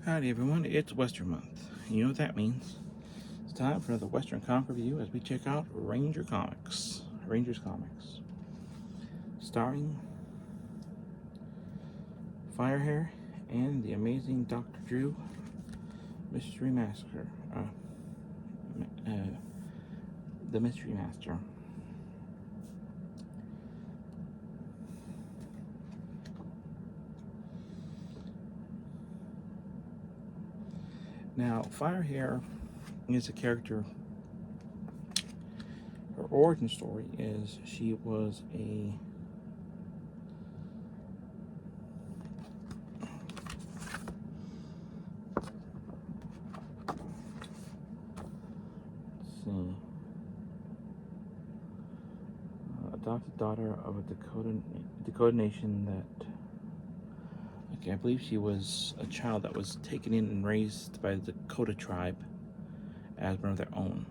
Howdy everyone, it's Western Month. You know what that means. It's time for another Western comic review as we check out Rangers Comics. Starring Firehair and the amazing Dr. Drew Mystery Massacre. The Mystery Master. Now, Firehair is a character. Her origin story is she was a adopted daughter of a Dakota nation that, I believe she was a child that was taken in and raised by the Dakota tribe as one of their own.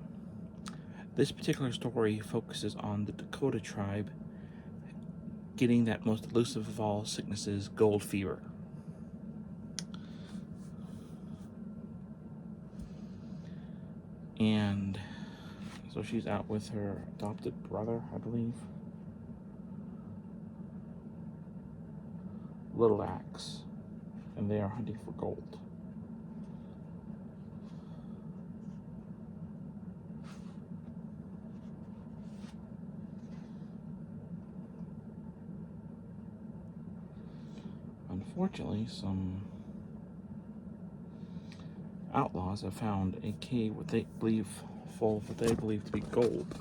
This particular story focuses on the Dakota tribe getting that most elusive of all sicknesses, gold fever. And so she's out with her adopted brother, I believe. Little Axe, and they are hunting for gold. Unfortunately, some outlaws have found a cave what they believe full of what they believe to be gold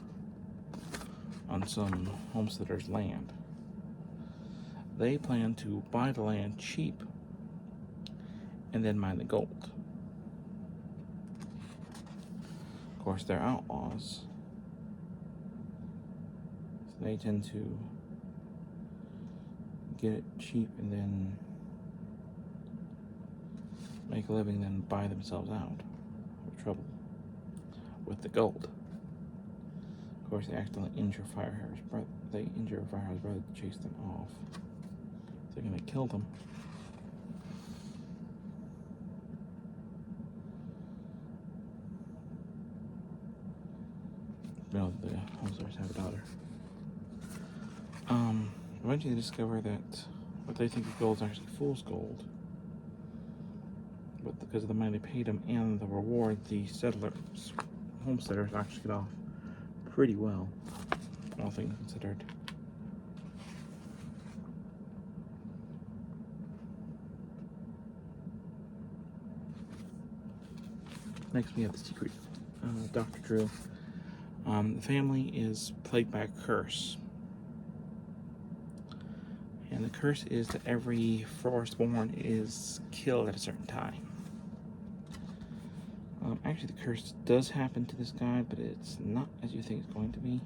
on some homesteaders' land. They plan to buy the land cheap and then mine the gold. Of course, they're outlaws, so they tend to get it cheap and then make a living, then buy themselves out of trouble with the gold. Of course, they accidentally injure Firehair's brother. They injure Firehair's brother to chase them off. They're gonna kill them. No, the homesteaders have a daughter. Eventually they discover that what they think of gold is actually fool's gold. But because of the money they paid them and the reward, the homesteaders actually get off pretty well, all things considered. Next we have the secret Dr. Drew. The family is plagued by a curse. And the curse is that every firstborn is killed at a certain time. Actually, the curse does happen to this guy, but it's not as you think it's going to be.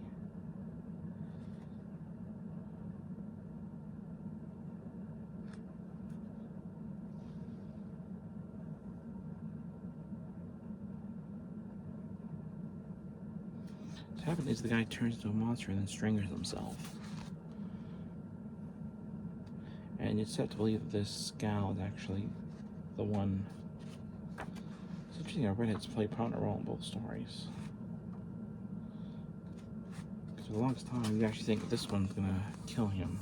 What happened is the guy turns into a monster and then strangles himself. And it's set to believe that this gal is actually the one. It's interesting how redheads play a prominent role in both stories. Because for the longest time, you actually think that this one's gonna kill him.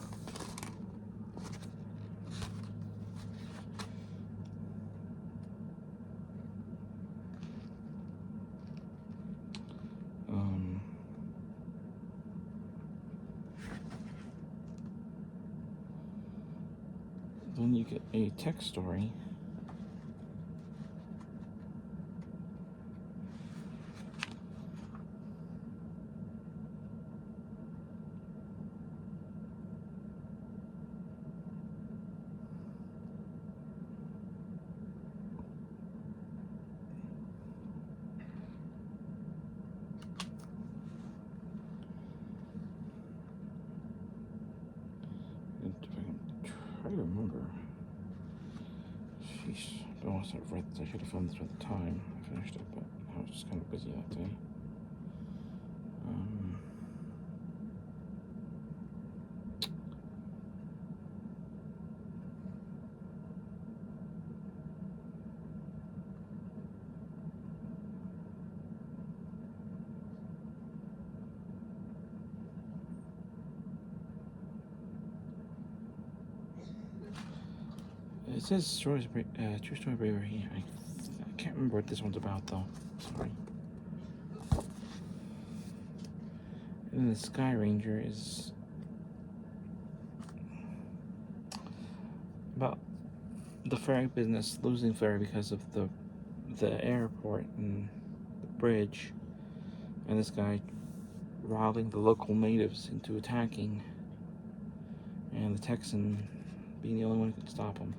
Then you get a text story. I remember. Sheesh. I must have read this. I should have filmed this at the time I finished it, but I was just kind of busy that day. It says true story bravery. I can't remember what this one's about though. Sorry. And then the Sky Ranger is about the ferry business losing ferry because of the airport and the bridge, and this guy riling the local natives into attacking, and the Texan being the only one who could stop him.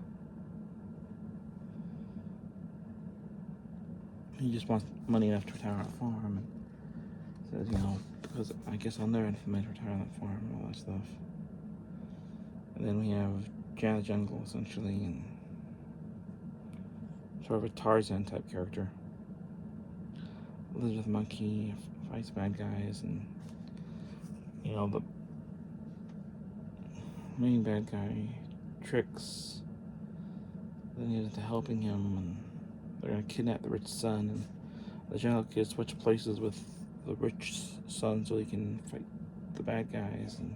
He just wants money enough to retire on a farm, and says, you know, because I guess I'll never retire on that farm and all that stuff. And then we have Janet Jungle, essentially, and sort of a Tarzan type character. Lives with a monkey, fights bad guys, and you know, the main bad guy tricks the natives into helping him, and they're gonna kidnap the rich son, and the jungle kid switch places with the rich son so he can fight the bad guys, and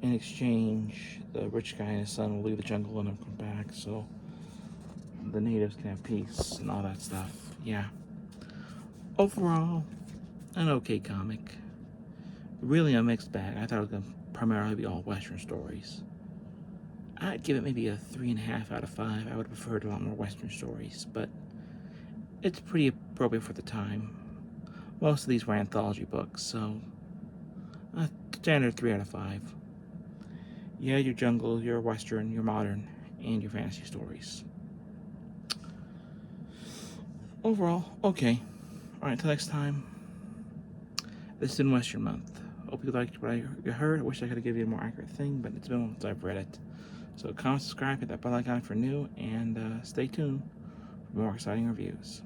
in exchange the rich guy and his son will leave the jungle and never come back so the natives can have peace and all that stuff. Yeah, overall an okay comic, really a mixed bag. I thought it was gonna primarily be all Western stories. I'd give it maybe a 3.5 out of 5. I would have preferred a lot more Western stories, but it's pretty appropriate for the time. Most of these were anthology books, so a standard 3 out of 5. Yeah, your jungle, your Western, your modern, and your fantasy stories. Overall, okay. Alright, until next time. This has been Western Month. Hope you liked what I heard. I wish I could have given you a more accurate thing, but it's been since I've read it. So comment, subscribe, hit that bell icon for new, and stay tuned for more exciting reviews.